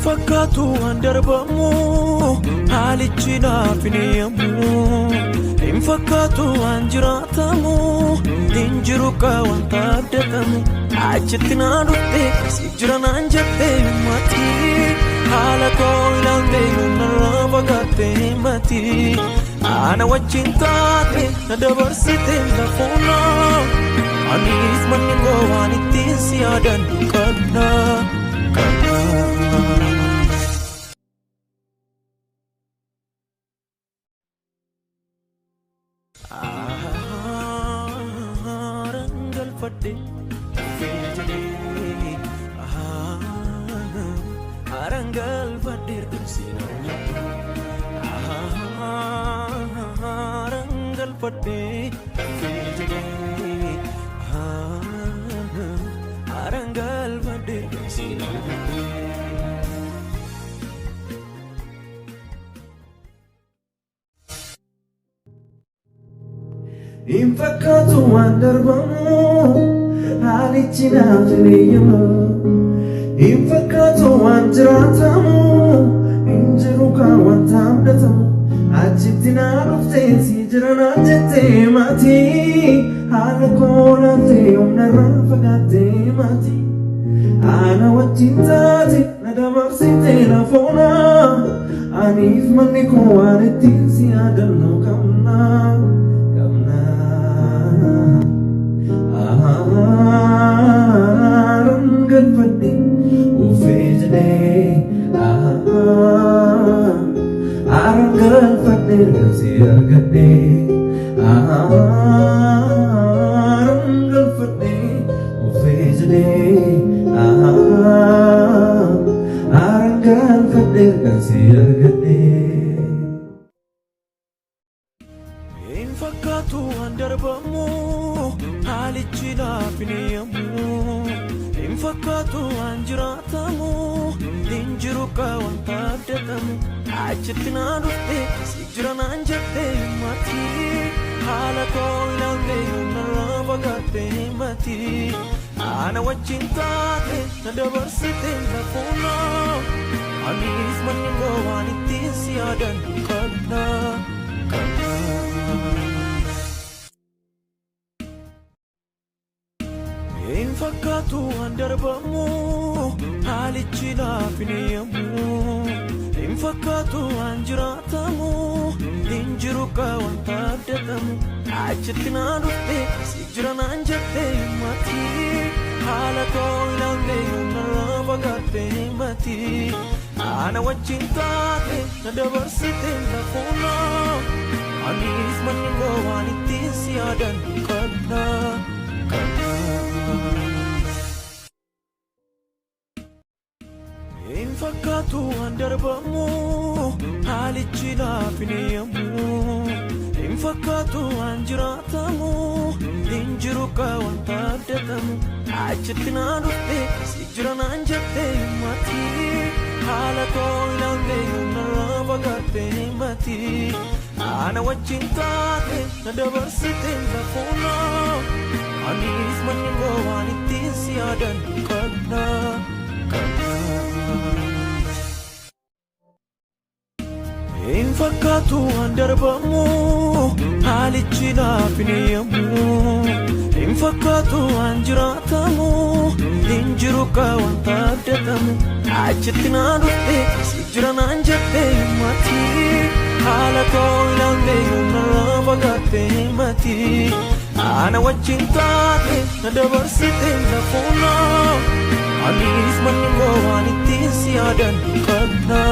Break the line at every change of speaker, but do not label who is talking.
Fakkaatu waan darbamu haalichi naaf hin eeyyamu. Hin fakkaatu waan jiraatamu hin jiru kaa wanta abdatamu. Achitti naa dhufte si jira naan jette himmati. Haala koo ilaalte narraa fagaatte himati. Ana wajjin taate na dabarsite lafoona. Anis manni koo waan ittiin si yaadannu qabna. Arangal fadir kursina arangal fadir arangal fadir kursina Infakatu wandarbamu haalichi naaf hin eeyyamu. Infakatu waan jiraatamu hin jiru kaa wanta abdatamu. Achitti naa dhufte si jira naan jette himati. Haala koo ilaalte narraa fagaatte himati. Ana wajjin taate na dabarsite lafoona. Anis manni koo waan ittiin si yaadannu qabna. Arangal fadir arangal fadir si argate. Arangal fadir ufejde arangal fadir si argate. Infakatu waan darbamu haalichi naaf hin eeyyamu. Infakatu waan jiraatamu hin jiru kaa wanta abdatamu. Achitti naa dhufte si jira naan jette himati. Haala koo ilaalte narraa fagaatte himati. Ana wajjin taate na dabarsite lafoona. Anis manni koo waan ittiin si yaadannu qabna. Infakatu waan darbamu haalichi naaf hin eeyyamu. Infakatu waan jiraatamu hin jiru kaa wanta abdatamu. Achitti naa dhufte si jira naan jette himati. Haala koo ilaalte narraa fagaatte himati. Ana wajjin taate na dabarsite lafoona. Anis manni koo waan ittiin si yaadannu qabna. Infakatu waan darbamu haalichi naaf hin eeyyamu. Infakatu waan jiraatamu hin jiru kaa wanta abdatamu. Achitti naa dhufte si jira naan jette himati. Haala koo ilaalte narraa fagaatte himati. Ana wajjin taate na dabarsite lafoona. Anis manni koo waan ittiin si yaadannu qabna. Infakatu waan darbamu haalichi naaf hin eeyyamu. Infakatu waan jiraatamu hin jiru kaa wanta abdatamu. Achitti naa dhufte si jira naan jette himati. Haala koo ilaalte narraa fagaatte himati. Ana wajjin taate na dabarsite lafoona. Anis manni koo waan ittiin si yaadannu qabna.